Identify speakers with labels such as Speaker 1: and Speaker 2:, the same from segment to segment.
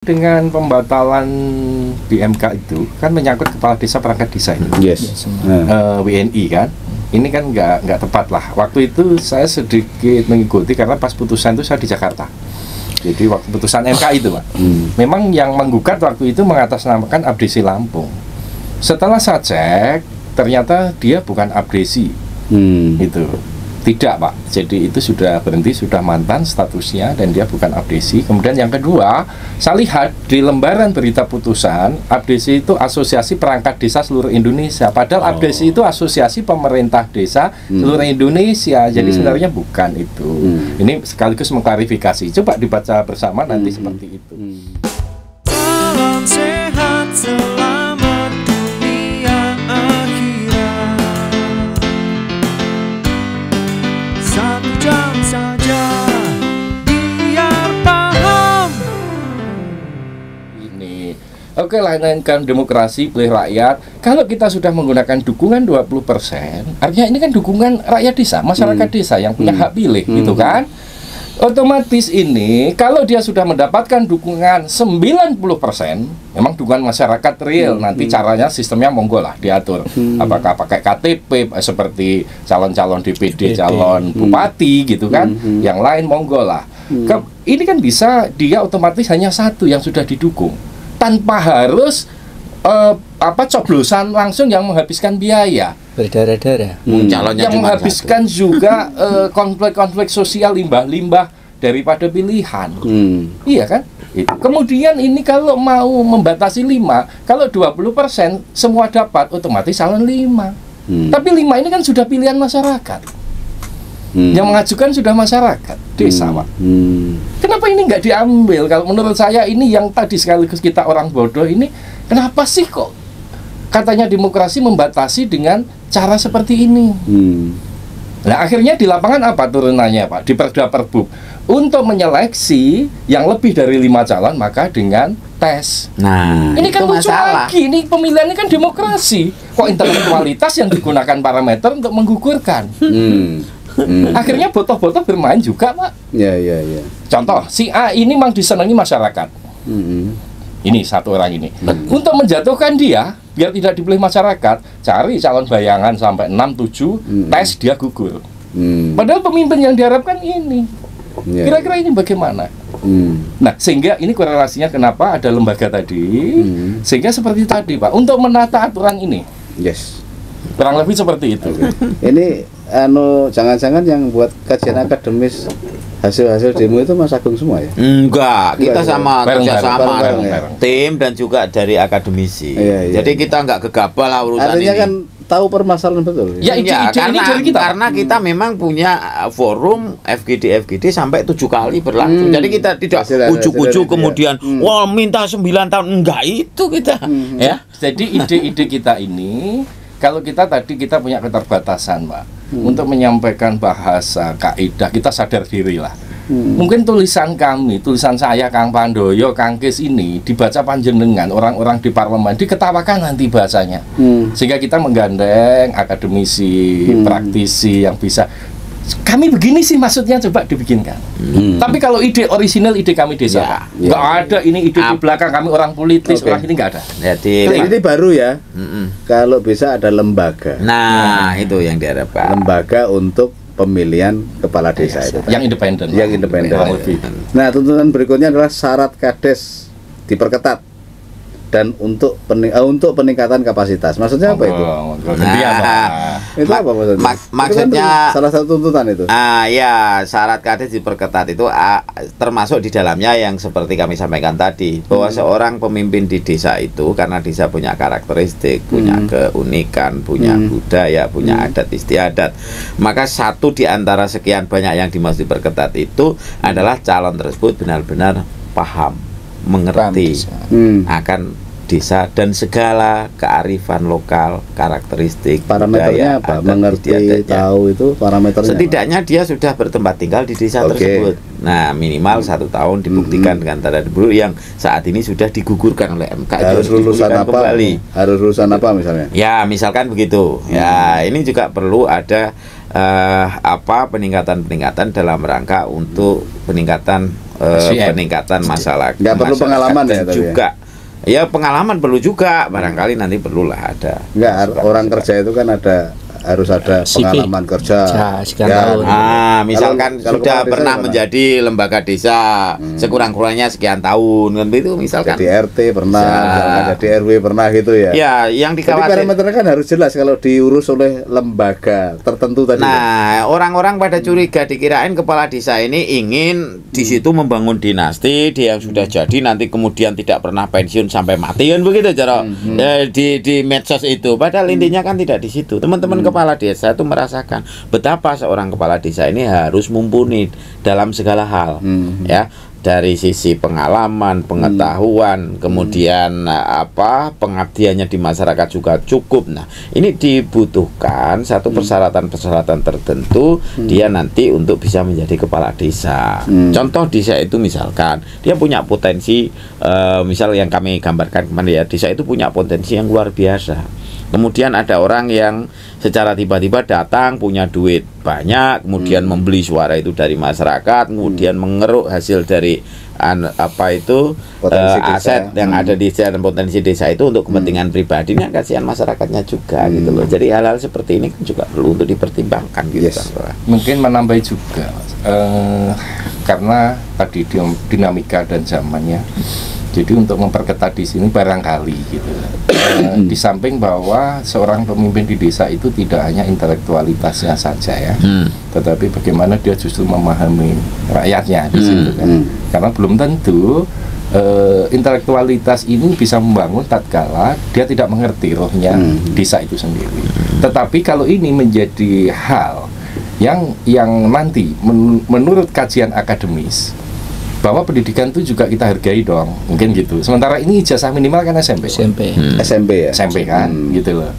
Speaker 1: Dengan pembatalan di MK itu kan menyangkut kepala desa perangkat desa ini, WNI kan, ini kan nggak tepat lah. Waktu itu saya sedikit mengikuti karena pas putusan itu saya di Jakarta. Jadi waktu putusan MK itu, Pak, memang yang menggugat waktu itu mengatasnamakan Abdesi Lampung. Setelah saya cek, ternyata dia bukan Abdesi, itu. Tidak, Pak. Jadi itu sudah berhenti, sudah mantan statusnya dan dia bukan Abdesi. Kemudian yang kedua, saya lihat di lembaran berita putusan, Abdesi itu Asosiasi Perangkat Desa Seluruh Indonesia. Padahal Abdesi itu Asosiasi Pemerintah Desa Seluruh Indonesia. Jadi sebenarnya bukan itu. Ini sekaligus mengklarifikasi. Coba dibaca bersama nanti seperti itu.
Speaker 2: Salam sehat selamat dunia akhirat. 1 jam saja biar paham.
Speaker 1: Ini oke, lainkan demokrasi pilih rakyat. Kalau kita sudah menggunakan dukungan 20%, artinya ini kan dukungan rakyat desa, masyarakat desa yang punya hak pilih, gitu kan? Otomatis ini kalau dia sudah mendapatkan dukungan 90%, memang dukungan masyarakat real. Nanti caranya sistemnya monggo lah diatur. Apakah pakai KTP seperti calon-calon DPD, calon bupati gitu kan. Yang lain monggo lah. Ini kan bisa dia otomatis hanya satu yang sudah didukung tanpa harus coblosan langsung yang menghabiskan biaya.
Speaker 3: Berdarah-darah.
Speaker 1: Yang menghabiskan juga konflik-konflik sosial, limbah-limbah daripada pilihan. Iya kan? Itu. Kemudian ini kalau mau membatasi 5, kalau 20% semua dapat, otomatis calon 5. Tapi 5 ini kan sudah pilihan masyarakat. Yang mengajukan sudah masyarakat desa, Pak. Kenapa ini nggak diambil? Kalau menurut saya ini yang tadi sekaligus kita orang bodoh ini, kenapa sih kok katanya demokrasi membatasi dengan cara seperti ini? Nah, akhirnya di lapangan apa turunannya, Pak? Di Perda Perbuk. Untuk menyeleksi yang lebih dari 5 calon, maka dengan tes.
Speaker 3: Nah,
Speaker 1: ini kan lucu lagi. Ini pemilihan ini kan demokrasi. Kok intelektualitas yang digunakan parameter untuk menggugurkan? Akhirnya botoh-botoh bermain juga, Pak.
Speaker 4: Ya.
Speaker 1: Contoh, si A ini memang disenangi masyarakat. Ini satu orang ini. Untuk menjatuhkan dia, biar tidak dipilih masyarakat, cari calon bayangan sampai 6-7, tes dia gugur. Padahal pemimpin yang diharapkan ini. Kira-kira ini bagaimana? Nah, sehingga ini korelasinya kenapa ada lembaga tadi, sehingga seperti tadi, Pak, untuk menata aturan ini. Kurang lebih seperti itu.
Speaker 4: Ini jangan-jangan yang buat kajian akademis hasil-hasil demo itu Mas Agung semua ya?
Speaker 3: Enggak, kita sama kerjasama
Speaker 4: bareng,
Speaker 3: tim dan juga dari akademisi. Jadi kita enggak gegabah lah urusan
Speaker 4: artinya
Speaker 3: ini.
Speaker 4: kan tahu permasalahan betul.
Speaker 1: Ya, ide ini dari kita.
Speaker 3: Karena kita memang punya forum FGD sampai 7 kali berlangsung. Jadi kita tidak ujuk-ujuk kemudian wah minta 9 tahun, enggak itu kita. Ya.
Speaker 1: Jadi ide-ide kita ini, kalau kita tadi kita punya keterbatasan, Pak, untuk menyampaikan bahasa kaidah, kita sadar diri lah. Mungkin tulisan kami, tulisan saya, Kang Pandoyo, Kang Kis ini dibaca panjenengan orang-orang di parlemen, diketawakan nanti bahasanya. Sehingga kita menggandeng akademisi, praktisi yang bisa. Kami begini sih maksudnya, coba dibikinkan. Tapi kalau ide orisinal, ide kami desa, nggak ada. Ini ide di belakang kami orang politis, orang ini nggak ada.
Speaker 3: Jadi
Speaker 4: ini baru ya. Kalau bisa ada lembaga.
Speaker 3: Nah, itu yang diharapkan.
Speaker 4: Lembaga untuk pemilihan kepala desa itu.
Speaker 1: Yang independen.
Speaker 4: Yang independen. Nah, tuntutan berikutnya adalah syarat kades diperketat dan untuk peningkatan kapasitas. Maksudnya apa itu? Itu apa maksudnya?
Speaker 3: Maksudnya
Speaker 4: itu kan salah satu tuntutan itu.
Speaker 3: Ya, syarat kades diperketat itu termasuk di dalamnya yang seperti kami sampaikan tadi, bahwa seorang pemimpin di desa itu karena desa punya karakteristik, punya keunikan, punya budaya, punya adat istiadat, maka satu di antara sekian banyak yang dimaksud diperketat itu adalah calon tersebut benar-benar paham, mengerti akan desa dan segala kearifan lokal, karakteristik,
Speaker 4: parameternya apa? Mengerti, tahu itu parameternya.
Speaker 3: Setidaknya dia sudah bertempat tinggal di desa tersebut. Nah, minimal 1 tahun dibuktikan dengan tanda buruk yang saat ini sudah digugurkan oleh MK.
Speaker 4: Harus lulusan apa?
Speaker 3: Kembali.
Speaker 4: Harus lulusan apa misalnya?
Speaker 3: Ya, misalkan begitu. Ya, ini juga perlu ada peningkatan dalam rangka untuk peningkatan masalah.
Speaker 4: Nggak perlu pengalaman ya
Speaker 3: juga. Ya pengalaman perlu juga, barangkali nanti perlulah ada.
Speaker 4: Enggak, orang kerja itu kan harus ada pengalaman kerja.
Speaker 3: Tahun. Misalkan kalau sudah pernah menjadi lembaga desa sekurang-kurangnya sekian tahun kan itu misalkan.
Speaker 4: Jadi RT pernah, misalkan jadi RW pernah gitu ya.
Speaker 3: Ya, yang dikhawatirkan.
Speaker 4: Jadi parameternya kan harus jelas kalau diurus oleh lembaga tertentu tadi.
Speaker 3: Nah, orang-orang pada curiga dikirain kepala desa ini ingin di situ membangun dinasti, dia yang sudah jadi nanti kemudian tidak pernah pensiun sampai mati kan begitu cara di medsos itu. Padahal intinya kan tidak di situ. Teman-teman kepala desa itu merasakan betapa seorang kepala desa ini harus mumpuni dalam segala hal, ya, dari sisi pengalaman, pengetahuan, kemudian pengabdiannya di masyarakat juga cukup. Nah, ini dibutuhkan satu persyaratan-persyaratan tertentu dia nanti untuk bisa menjadi kepala desa. Contoh desa itu misalkan dia punya potensi, misal yang kami gambarkan kemarin ya, desa itu punya potensi yang luar biasa. Kemudian ada orang yang secara tiba-tiba datang punya duit banyak, kemudian membeli suara itu dari masyarakat, kemudian mengeruk hasil dari aset yang ada di desa dan potensi desa itu untuk kepentingan pribadi. Ini kasihan masyarakatnya juga gitu loh. Jadi hal-hal seperti ini kan juga perlu untuk dipertimbangkan gitu kan.
Speaker 1: Mungkin menambah juga karena tadi dinamika dan zamannya. Jadi untuk memperketat di sini barangkali gitu. Di samping bahwa seorang pemimpin di desa itu tidak hanya intelektualitasnya saja ya, tetapi bagaimana dia justru memahami rakyatnya di situ kan. Karena belum tentu intelektualitas ini bisa membangun tatkala dia tidak mengerti rohnya desa itu sendiri. Tetapi kalau ini menjadi hal yang nanti menurut kajian akademis bahwa pendidikan itu juga kita hargai dong, mungkin gitu. Sementara ini ijazah minimal kan SMP ya? SMP kan, gitu loh.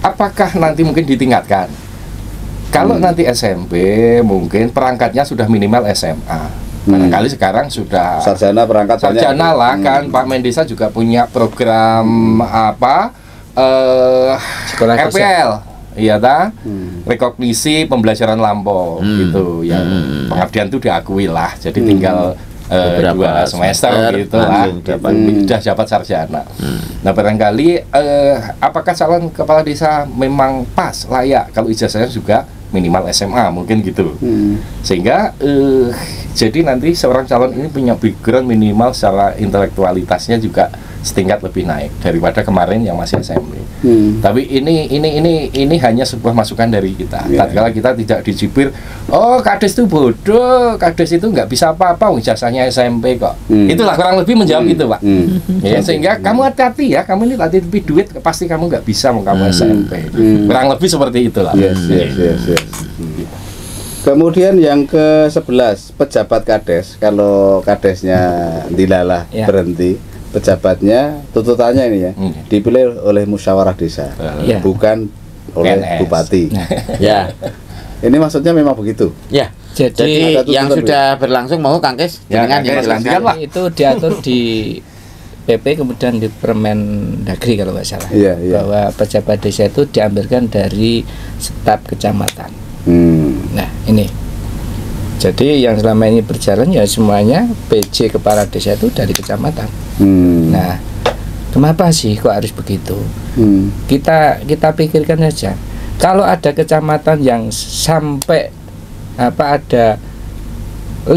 Speaker 1: Apakah nanti mungkin ditingkatkan? Kalau nanti SMP, mungkin perangkatnya sudah minimal SMA. Barangkali sekarang sudah
Speaker 4: sarjana perangkat
Speaker 1: sarjana lah kan. Pak Mendesa juga punya program RPL. Iya ta, rekognisi pembelajaran lampau gitu, yang pengabdian itu diakui lah, jadi tinggal 2 semester gitu lah, sudah dapat sarjana. Nah barangkali apakah calon kepala desa memang pas layak kalau ijazahnya juga minimal SMA mungkin gitu, sehingga jadi nanti seorang calon ini punya background minimal secara intelektualitasnya juga setingkat lebih naik daripada kemarin yang masih SMP. Tapi ini hanya sebuah masukan dari kita. Tatkala kita tidak dicibir, oh kades itu bodoh, kades itu nggak bisa apa-apa, ijazahnya SMP kok. Itulah kurang lebih menjawab itu, Pak. Ya, sehingga kamu hati-hati ya, kamu ini latih lebih duit, pasti kamu nggak bisa mau kamu SMP. Kurang lebih seperti itulah.
Speaker 4: Kemudian yang ke-11, pejabat kades. Kalau kadesnya dilalah berhenti, pejabatnya tuntutannya ini ya, dipilih oleh musyawarah desa, bukan oleh bupati.
Speaker 3: Ya.
Speaker 4: Ini maksudnya memang begitu.
Speaker 3: Ya. Jadi yang sudah berlangsung mau Kang Kes, dengan yang berlangsung
Speaker 5: itu diatur di PP kemudian di Permendagri kalau nggak salah, bahwa pejabat desa itu diambilkan dari staf kecamatan. Nah ini, jadi yang selama ini berjalan ya semuanya PJ kepala desa itu dari kecamatan. Nah, kenapa sih kok harus begitu? Kita pikirkan saja. Kalau ada kecamatan yang sampai ada 50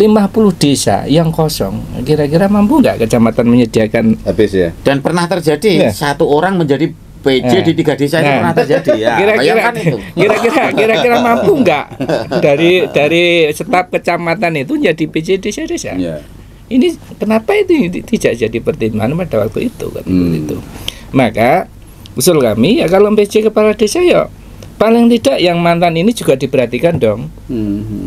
Speaker 5: desa yang kosong, kira-kira mampu nggak kecamatan menyediakan?
Speaker 4: Habis ya.
Speaker 3: Dan pernah terjadi satu orang menjadi PJ di 3 desa itu pernah terjadi ya. Kira-kira mampu nggak dari staf kecamatan itu jadi PJ desa-desa? Ini kenapa itu tidak jadi pertimbangan pada waktu itu kan? Itu. Maka usul kami ya kalau PJ kepala desa ya paling tidak yang mantan ini juga diperhatikan dong.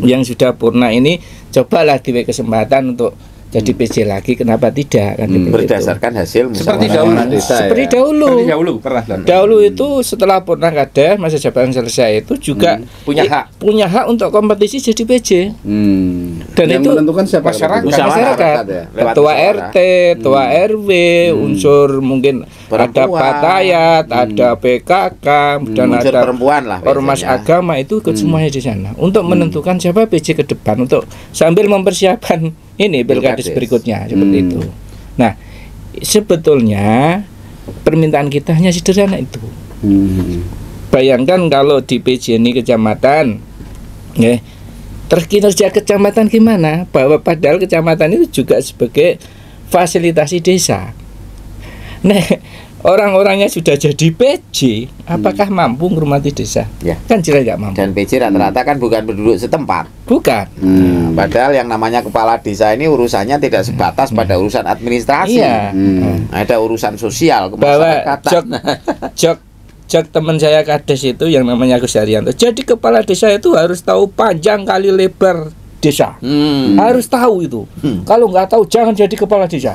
Speaker 3: Yang sudah purna ini cobalah diberi kesempatan untuk
Speaker 5: jadi PJ lagi, kenapa tidak kan
Speaker 3: berdasarkan hasil
Speaker 1: seperti dahulu
Speaker 5: seperti dahulu dahulu itu setelah purna kades masa jabatan selesai itu juga
Speaker 1: punya
Speaker 5: hak untuk kompetisi jadi PJ. Dan
Speaker 4: yang
Speaker 5: itu
Speaker 4: menentukan siapa?
Speaker 5: Masyarakat
Speaker 4: ya?
Speaker 5: ketua RT, ketua RW, unsur mungkin ada Patayat, ada PKK, dan
Speaker 3: unsur
Speaker 5: ada
Speaker 3: perempuan lah
Speaker 5: ormas agama, itu ikut semuanya di sana untuk menentukan siapa PJ ke depan untuk sambil mempersiapkan ini pilkades berikutnya seperti itu. Nah, sebetulnya permintaan kita hanya sederhana itu. Bayangkan kalau di PJ ini kecamatan, ya, kinerja kecamatan gimana? Bahwa padahal kecamatan itu juga sebagai fasilitasi desa. Nah, orang-orangnya sudah jadi PJ, apakah mampu menghormati desa?
Speaker 3: Ya.
Speaker 5: Kan jelas nggak mampu.
Speaker 3: Dan PJ rata-rata kan bukan penduduk setempat.
Speaker 5: Bukan.
Speaker 3: Padahal yang namanya kepala desa ini urusannya tidak sebatas pada urusan administrasi.
Speaker 5: Iya.
Speaker 3: Ada urusan sosial
Speaker 5: Bahwa
Speaker 3: kemasyarakatan.
Speaker 5: Jok teman saya kades itu yang namanya Agus Haryanto. Jadi kepala desa itu harus tahu panjang kali lebar desa, harus tahu itu. Kalau nggak tahu jangan jadi kepala desa.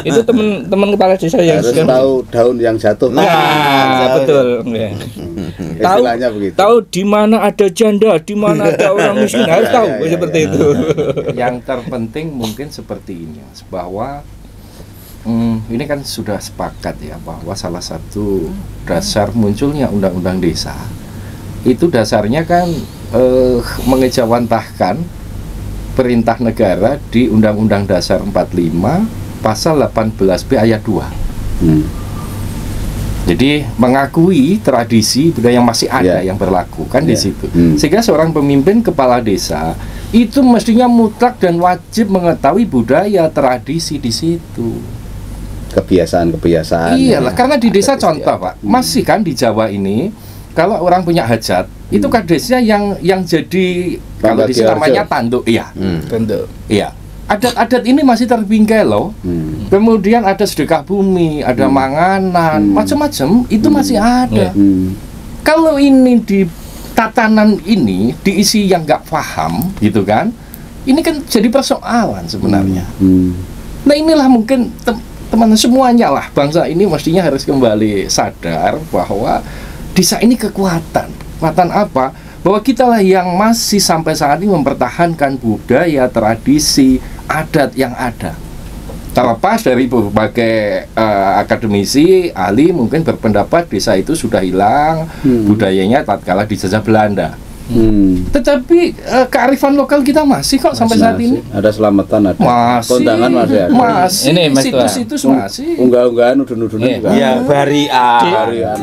Speaker 5: Itu teman kepala desa yang
Speaker 4: harus tahu daun yang jatuh.
Speaker 5: Nah, betul. Tahu di mana ada janda, di mana ada orang miskin, harus tahu seperti itu.
Speaker 1: Yang terpenting mungkin seperti ini, bahwa ini kan sudah sepakat ya bahwa salah satu dasar munculnya undang-undang desa itu dasarnya kan mengejawantahkan perintah negara di Undang-Undang Dasar 45 pasal 18B ayat 2. Jadi mengakui tradisi budaya yang masih ada yang berlaku kan di situ. Sehingga seorang pemimpin kepala desa itu mestinya mutlak dan wajib mengetahui budaya tradisi di situ.
Speaker 4: Kebiasaan-kebiasaan.
Speaker 1: Iyalah, karena di desa contoh Pak, masih kan di Jawa ini kalau orang punya hajat itu kadesnya yang jadi kalau di sini namanya tanduk,
Speaker 5: Tanduk.
Speaker 1: Iya. Adat-adat ini masih terbingkai loh. Kemudian ada sedekah bumi, ada manganan, macam-macam itu masih ada. Kalau ini di tatanan ini diisi yang nggak paham gitu kan, ini kan jadi persoalan sebenarnya. Nah inilah mungkin teman-teman semuanya lah, bangsa ini mestinya harus kembali sadar bahwa desa ini kekuatan apa? Bahwa kita lah yang masih sampai saat ini mempertahankan budaya, tradisi, adat yang ada. Terlepas dari berbagai akademisi, ahli mungkin berpendapat desa itu sudah hilang, budayanya tatkala dijajah Belanda. Tetapi kearifan lokal kita masih kok sampai saat ini.
Speaker 4: Ada selamatan, ada kondangan masih ada.
Speaker 5: Ini
Speaker 1: situs-situs masih.
Speaker 4: Unggah-unggahan, udun-udun juga.
Speaker 3: Ya,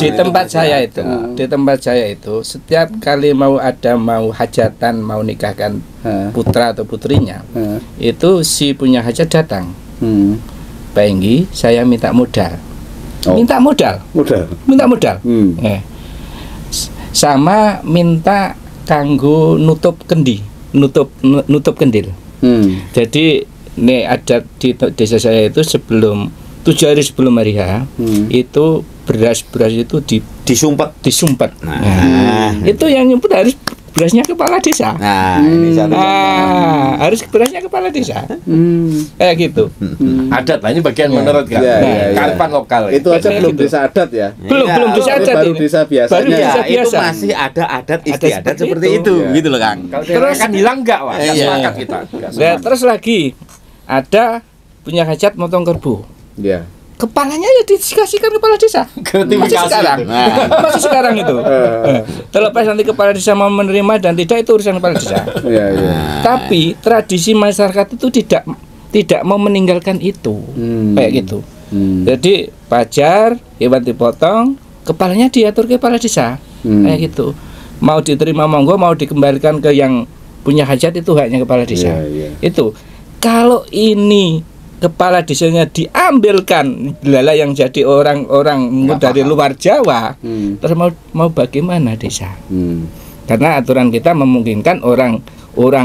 Speaker 5: Di tempat saya itu, setiap kali mau hajatan, mau nikahkan putra atau putrinya, itu si punya hajat datang. Pak Enggi, saya minta modal. Minta modal. Sama minta kanggo nutup kendi, nutup kendil. Jadi nih adat di desa saya itu 7 hari sebelum hari H itu beras itu disumpet. Itu yang nyumpet harus berasnya kepala desa. Harus berasnya kepala desa. Kayak gitu.
Speaker 1: Adat lah ini bagian menurut kan. Kearifan lokal.
Speaker 4: Itu aja belum desa adat ya.
Speaker 5: Belum desa adat.
Speaker 4: Baru desa biasanya.
Speaker 3: Itu masih ada adat istiadat seperti itu, gitu loh Kang.
Speaker 1: Terus kan hilang enggak, Wak? Sepakat kita.
Speaker 5: Terus lagi ada punya hajat motong kerbau. Kepalanya ya dikasihkan kepala desa. Masih sekarang itu. Terlepas nanti kepala desa mau menerima dan tidak, itu urusan kepala desa. Tapi tradisi masyarakat itu tidak mau meninggalkan itu. Kayak gitu. Jadi pajar, hewan dipotong, kepalanya diatur ke kepala desa. Kayak gitu. Mau diterima monggo, mau dikembalikan ke yang punya hajat, itu haknya kepala desa. Itu. Kalau ini kepala desanya diambilkan lala yang jadi orang-orang dari luar Jawa, terus mau bagaimana desa? Karena aturan kita memungkinkan orang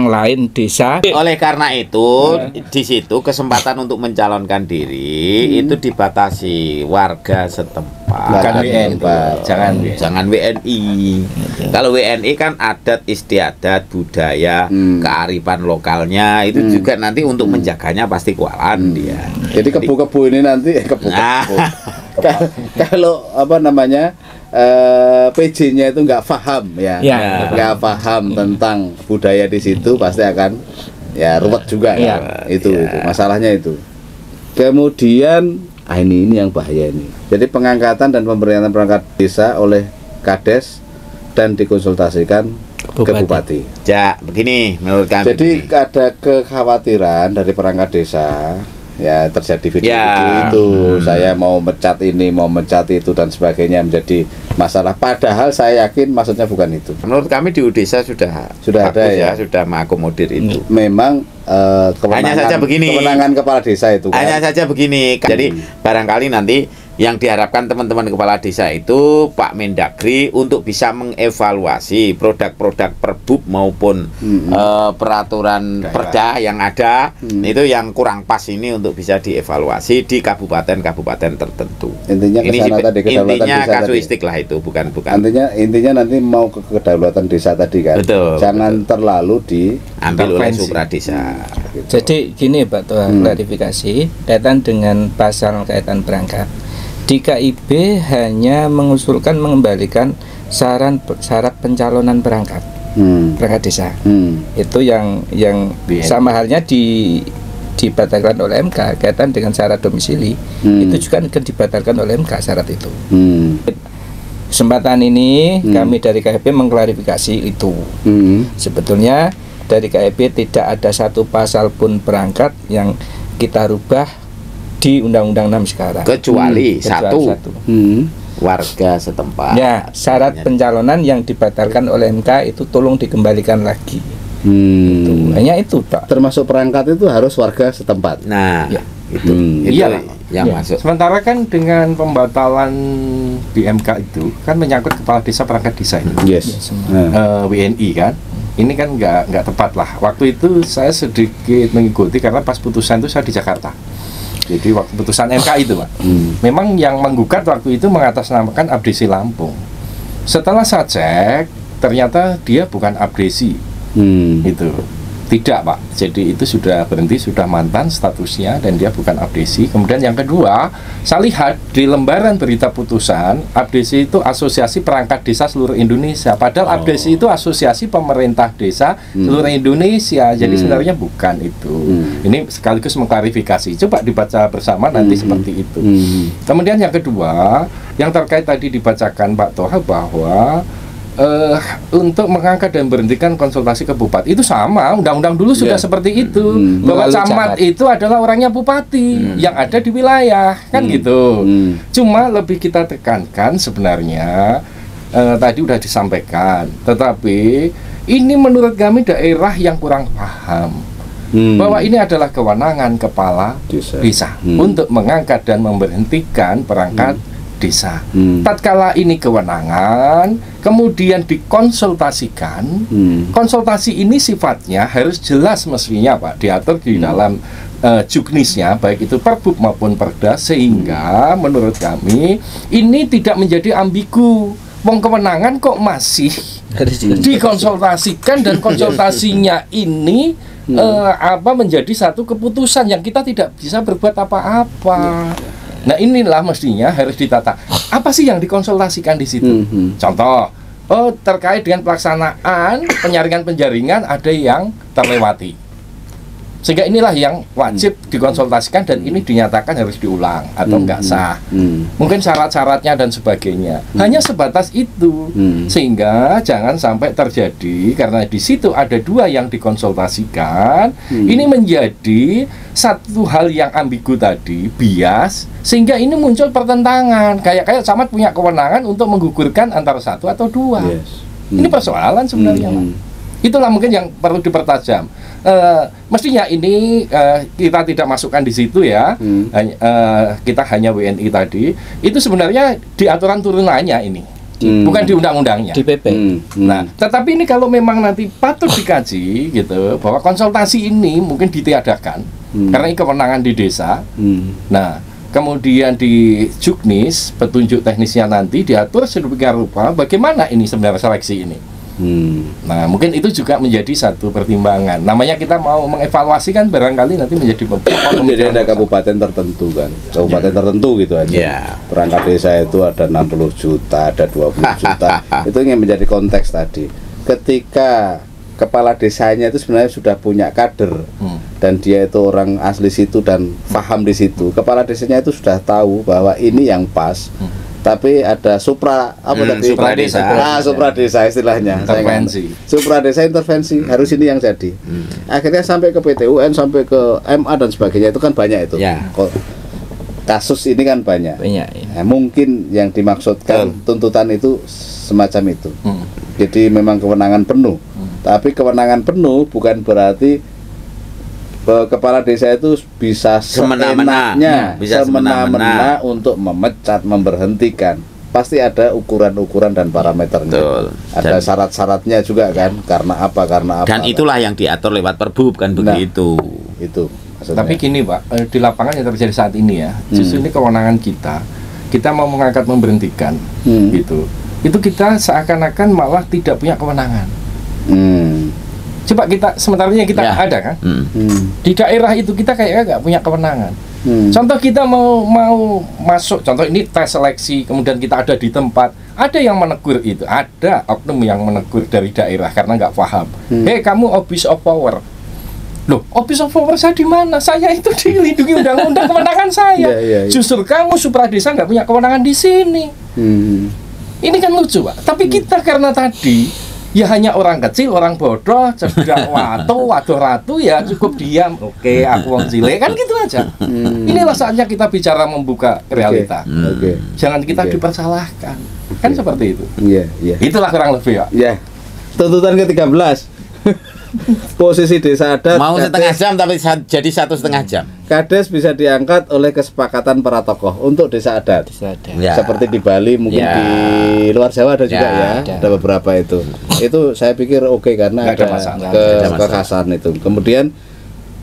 Speaker 5: lain desa.
Speaker 3: Oleh karena itu di situ kesempatan untuk mencalonkan diri itu dibatasi warga setempat Bukan
Speaker 1: WNI, jangan
Speaker 3: WNI. Kalau WNI kan adat istiadat, budaya, kearifan lokalnya itu juga nanti untuk menjaganya pasti kualan dia.
Speaker 4: Jadi kebu-kebu ini nanti kalau apa namanya PJ-nya itu nggak paham nggak paham tentang budaya di situ, pasti akan ya ruwet juga itu masalahnya itu. Kemudian ini yang bahaya ini. Jadi pengangkatan dan pemberian perangkat desa oleh Kades dan dikonsultasikan ke Bupati.
Speaker 3: Ya, begini menurut kami.
Speaker 4: Jadi ada kekhawatiran dari perangkat desa, ya terjadi video itu, saya mau mencat ini, mau mencat itu dan sebagainya menjadi masalah. Padahal saya yakin maksudnya bukan itu.
Speaker 3: Menurut kami di desa sudah
Speaker 4: ada ya,
Speaker 3: sudah mengakomodir itu.
Speaker 4: Memang
Speaker 3: hanya saja begini.
Speaker 4: Kewenangan kepala desa itu.
Speaker 3: Hanya saja begini. Jadi barangkali nanti yang diharapkan teman-teman kepala desa itu Pak Mendagri untuk bisa mengevaluasi produk-produk Perbub maupun peraturan Perda yang ada itu yang kurang pas ini untuk bisa dievaluasi di kabupaten-kabupaten tertentu.
Speaker 4: Intinya
Speaker 3: intinya kasuistik lah itu, bukan.
Speaker 4: Intinya nanti mau ke kedaulatan desa tadi kan.
Speaker 3: Betul.
Speaker 4: Jangan terlalu
Speaker 3: diambil oleh supradesa.
Speaker 5: Jadi gini Pak Tua, klarifikasi kaitan dengan pasal kaitan perangkat. Di KIB hanya mengusulkan mengembalikan syarat pencalonan perangkat desa. Itu yang sama halnya dibatalkan oleh MK kaitan dengan syarat domisili. Itu juga akan dibatalkan oleh MK syarat itu. Kesempatan ini kami dari KIB mengklarifikasi itu. Sebetulnya dari KIB tidak ada satu pasal pun perangkat yang kita rubah di Undang-Undang 6 sekarang,
Speaker 3: kecuali satu. Warga setempat.
Speaker 5: Ya, syarat pencalonan yang dibatalkan oleh MK itu tolong dikembalikan lagi. Itu. Hanya itu, Pak.
Speaker 4: Termasuk perangkat itu harus warga setempat.
Speaker 3: Nah, itu yang masuk.
Speaker 1: Sementara kan dengan pembatalan di MK itu kan menyangkut kepala desa perangkat desa ini. WNI kan. Ini kan nggak tepat lah. Waktu itu saya sedikit mengikuti karena pas putusan itu saya di Jakarta. Jadi waktu putusan MK itu, Pak, memang yang menggugat waktu itu mengatasnamakan Abdesi Lampung. Setelah saya cek, ternyata dia bukan abdesi, itu tidak, Pak. Jadi itu sudah berhenti, sudah mantan statusnya dan dia bukan abdesi. Kemudian yang kedua, saya lihat di lembaran berita putusan, abdesi itu Asosiasi Perangkat Desa Seluruh Indonesia. Padahal abdesi itu Asosiasi Pemerintah Desa Seluruh Indonesia. Jadi sebenarnya bukan itu. Ini sekaligus mengklarifikasi. Coba dibaca bersama nanti seperti itu. Kemudian yang kedua, yang terkait tadi dibacakan Pak Toha bahwa untuk mengangkat dan berhentikan konsultasi ke bupati itu sama, undang-undang dulu sudah seperti itu, bahwa camat itu adalah orangnya bupati yang ada di wilayah, kan gitu. Cuma lebih kita tekankan sebenarnya tadi udah disampaikan, tetapi ini menurut kami daerah yang kurang paham bahwa ini adalah kewenangan kepala desa untuk mengangkat dan memberhentikan perangkat desa. Tatkala ini kewenangan, kemudian dikonsultasikan, konsultasi ini sifatnya harus jelas mestinya, Pak, diatur di dalam juknisnya, baik itu Perbub maupun Perda, sehingga menurut kami ini tidak menjadi ambigu. Wong kewenangan kok masih dikonsultasikan dan konsultasinya ini menjadi satu keputusan yang kita tidak bisa berbuat apa-apa. Nah, inilah mestinya harus ditata. Apa sih yang dikonsultasikan di situ? Contoh, terkait dengan pelaksanaan penyaringan-penjaringan ada yang terlewati. Sehingga inilah yang wajib dikonsultasikan dan ini dinyatakan harus diulang atau enggak sah. Mungkin syarat-syaratnya dan sebagainya. Hanya sebatas itu. Sehingga jangan sampai terjadi karena di situ ada dua yang dikonsultasikan. Ini menjadi satu hal yang ambigu tadi, bias, sehingga ini muncul pertentangan. Kayak camat punya kewenangan untuk menggugurkan antara satu atau dua. Ini persoalan sebenarnya. Itulah mungkin yang perlu dipertajam. Mestinya ini kita tidak masukkan di situ ya. Kita hanya WNI tadi. Itu sebenarnya di aturan turunannya ini, bukan di undang-undangnya.
Speaker 5: Di PP.
Speaker 1: Nah, tetapi ini kalau memang nanti patut dikaji gitu, bahwa konsultasi ini mungkin ditiadakan karena ini kewenangan di desa. Nah, kemudian di Juknis petunjuk teknisnya nanti diatur sedemikian rupa bagaimana ini sebenarnya seleksi ini. Nah mungkin itu juga menjadi satu pertimbangan. Namanya kita mau mengevaluasi kan barangkali nanti menjadi
Speaker 4: jadi ada kabupaten tertentu kan, kabupaten tertentu gitu aja. Perangkat desa itu ada 60 juta, ada 20 juta. Itu yang menjadi konteks tadi. Ketika kepala desanya itu sebenarnya sudah punya kader dan dia itu orang asli situ dan paham di situ, kepala desanya itu sudah tahu bahwa ini yang pas, tapi ada supra desa istilahnya,
Speaker 1: intervensi,
Speaker 4: supra desa intervensi harus ini yang jadi. Akhirnya sampai ke PT UN, sampai ke MA dan sebagainya, itu kan banyak itu. Kasus ini kan banyak. Nah, mungkin yang dimaksudkan tuntutan itu semacam itu. Jadi memang kewenangan penuh. Tapi kewenangan penuh bukan berarti kepala desa itu bisa semena-mena untuk memecat, memberhentikan. Pasti ada ukuran-ukuran dan parameternya.
Speaker 3: Betul.
Speaker 4: Ada syarat-syaratnya juga kan. Karena apa?
Speaker 3: Dan itulah yang diatur lewat Perbup kan begitu.
Speaker 4: Itu. Maksudnya.
Speaker 1: Tapi gini Pak, di lapangan yang terjadi saat ini ya, justru ini kewenangan kita mau mengangkat, memberhentikan, gitu. Itu kita seakan-akan malah tidak punya kewenangan. Coba kita sementaranya kita ada kan di daerah itu kita kayaknya nggak punya kewenangan. Contoh kita mau masuk, contoh ini tes seleksi, kemudian kita ada di tempat, ada yang menegur itu, ada oknum yang menegur dari daerah karena nggak paham. Kamu abuse of power. Loh, abuse of power saya di mana? Saya itu dilindungi undang-undang, kewenangan saya. Justru kamu supra desa nggak punya kewenangan di sini. Ini kan lucu Pak. Tapi kita karena tadi ya hanya orang kecil, orang bodoh, cerdak waduh ratu ya cukup diam. Oke, aku wong cilik kan gitu aja. Inilah saatnya kita bicara membuka realita. Jangan kita dipersalahkan. Kan seperti itu. Itulah kurang lebih ya.
Speaker 4: Tuntutan ke-13. Posisi desa adat
Speaker 3: mau setengah jam tapi jadi 1,5 jam.
Speaker 4: Kades bisa diangkat oleh kesepakatan para tokoh untuk desa adat. Seperti di Bali, mungkin di luar Jawa ada juga ada beberapa itu. Itu saya pikir oke karena ada kekhasan itu. Kemudian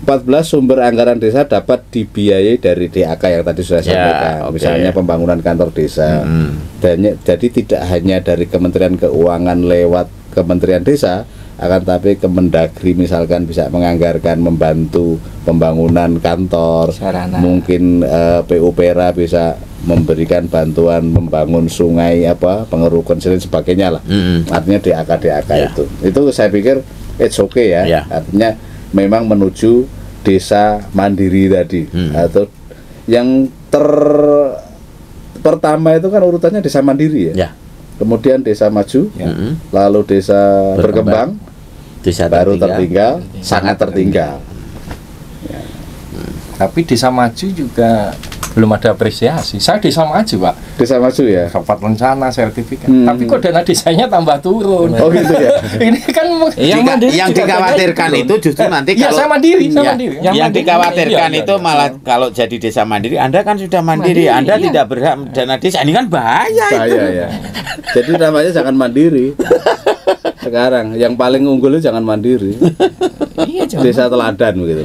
Speaker 4: 14 sumber anggaran desa dapat dibiayai dari DAK yang tadi sudah sampaikan. Misalnya pembangunan kantor desa. Dan jadi tidak hanya dari Kementerian Keuangan lewat Kementerian Desa, akan tapi Kemendagri misalkan bisa menganggarkan membantu pembangunan kantor, mungkin PUPera bisa memberikan bantuan membangun sungai, pengerukan dan sebagainya lah. Artinya DAK itu saya pikir it's okay ya. Artinya memang menuju desa mandiri tadi. Atau yang pertama itu kan urutannya desa mandiri ya. Kemudian desa maju, lalu desa berkembang,
Speaker 3: desa
Speaker 4: baru tertinggal, sangat tertinggal.
Speaker 1: Tapi desa maju juga belum ada apresiasi. Saya desa maju Pak.
Speaker 4: Desa maju ya.
Speaker 1: Dapat rencana sertifikat. Tapi kok dana desanya tambah turun.
Speaker 4: Oh gitu ya.
Speaker 1: Ini kan
Speaker 3: yang dikhawatirkan itu justru nanti kalau
Speaker 1: saya mandiri.
Speaker 3: Yang dikhawatirkan itu malah kalau jadi desa mandiri, Anda kan sudah mandiri, Anda tidak berhak dana desa. Ini kan bahaya itu.
Speaker 4: Ya. Jadi namanya jangan mandiri. Sekarang yang paling unggul itu jangan mandiri. Desa teladan begitu.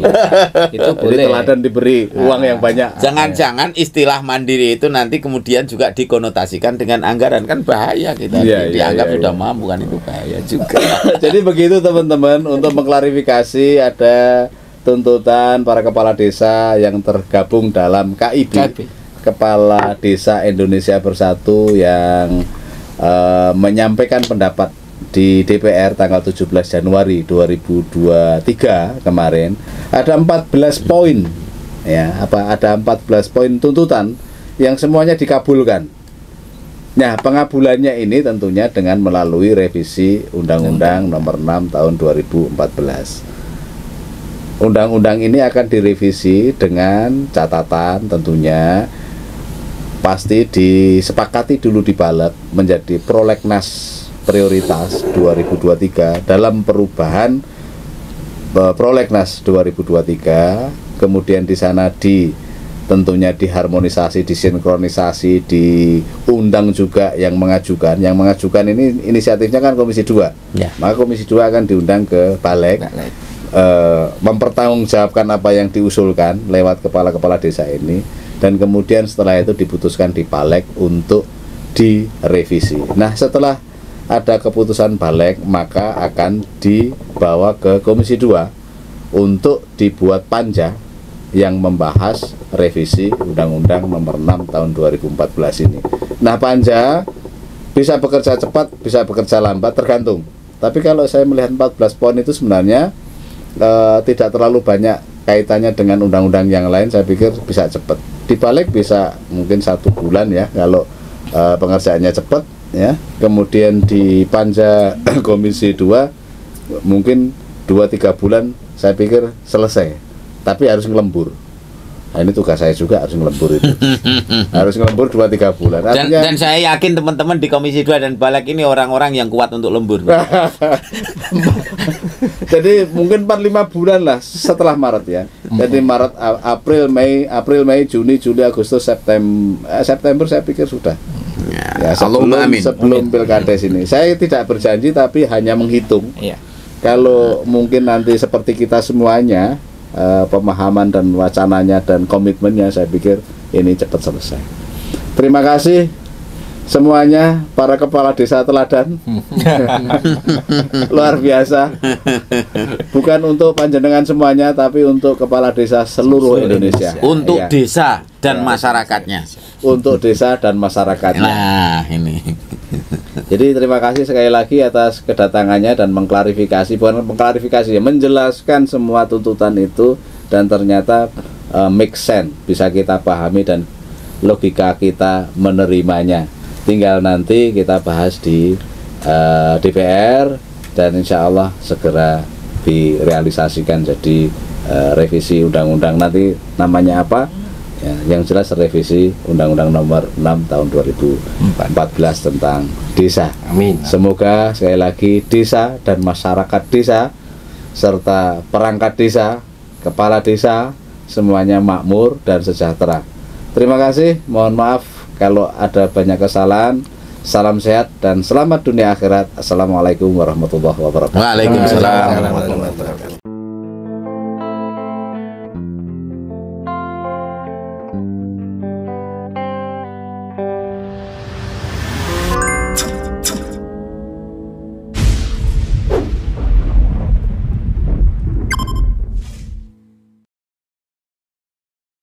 Speaker 5: Itu boleh.
Speaker 4: Jadi teladan diberi uang yang banyak.
Speaker 3: Jangan-jangan istilah mandiri itu nanti kemudian juga dikonotasikan dengan anggaran, kan bahaya kita. Dianggap sudah mampu, kan itu bahaya juga.
Speaker 4: Jadi begitu teman-teman, untuk mengklarifikasi ada tuntutan para kepala desa yang tergabung dalam KIB, Kepala Desa Indonesia Bersatu, yang menyampaikan pendapat di DPR tanggal 17 Januari 2023 kemarin. Ada 14 poin ya, ada 14 poin tuntutan yang semuanya dikabulkan. Nah, pengabulannya ini tentunya dengan melalui revisi Undang-Undang Nomor 6 Tahun 2014. Undang-undang ini akan direvisi dengan catatan tentunya pasti disepakati dulu di balik menjadi prolegnas prioritas 2023 dalam perubahan prolegnas 2023. Kemudian di sana tentunya diharmonisasi, disinkronisasi, diundang juga yang mengajukan. Yang mengajukan ini inisiatifnya kan Komisi 2 ya. Maka Komisi 2 akan diundang ke Balik, mempertanggungjawabkan apa yang diusulkan lewat kepala-kepala desa ini. dan kemudian setelah itu diputuskan di Balek untuk direvisi. Nah, setelah ada keputusan Balek, maka akan dibawa ke Komisi 2 untuk dibuat panja yang membahas revisi Undang-Undang Nomor 6 Tahun 2014 ini. Nah, panja bisa bekerja cepat, bisa bekerja lambat, tergantung. Tapi kalau saya melihat 14 poin itu sebenarnya tidak terlalu banyak kaitannya dengan undang-undang yang lain. Saya pikir bisa cepat. Di Balek bisa mungkin 1 bulan ya kalau pengerjaannya cepat ya. Kemudian di panja Komisi 2 mungkin 2-3 bulan saya pikir selesai. Tapi harus ngelembur. Nah, ini tugas saya juga, harus ngelembur itu. Harus ngelembur 2-3 bulan. Artinya,
Speaker 3: dan saya yakin teman-teman di Komisi 2 dan Balek ini orang-orang yang kuat untuk lembur.
Speaker 4: Jadi mungkin 4-5 bulan lah setelah Maret ya. Jadi Maret, April, Mei, Juni, Juli, Agustus, September saya pikir sudah. Ya, sebelum Pilkades ini. Saya tidak berjanji tapi hanya menghitung. Kalau mungkin nanti seperti kita semuanya, pemahaman dan wacananya dan komitmennya, saya pikir ini cepat selesai. Terima kasih semuanya, para kepala desa teladan. Luar biasa. Bukan untuk panjenengan semuanya, tapi untuk kepala desa seluruh Indonesia.
Speaker 3: Untuk desa dan masyarakatnya.
Speaker 4: Untuk desa dan masyarakatnya.
Speaker 3: Nah, ini.
Speaker 4: Jadi terima kasih sekali lagi atas kedatangannya dan mengklarifikasi, bukan mengklarifikasi, menjelaskan semua tuntutan itu dan ternyata make sense, bisa kita pahami dan logika kita menerimanya. Tinggal nanti kita bahas di DPR dan insya Allah segera direalisasikan jadi revisi undang-undang, nanti namanya apa? Ya, yang jelas revisi Undang-Undang Nomor 6 Tahun 2014 tentang desa.
Speaker 1: Amin.
Speaker 4: Semoga sekali lagi desa dan masyarakat desa serta perangkat desa, kepala desa semuanya makmur dan sejahtera. Terima kasih. Mohon maaf kalau ada banyak kesalahan. Salam sehat dan selamat dunia akhirat. Assalamualaikum warahmatullahi wabarakatuh.
Speaker 3: Waalaikumsalam warahmatullahi wabarakatuh.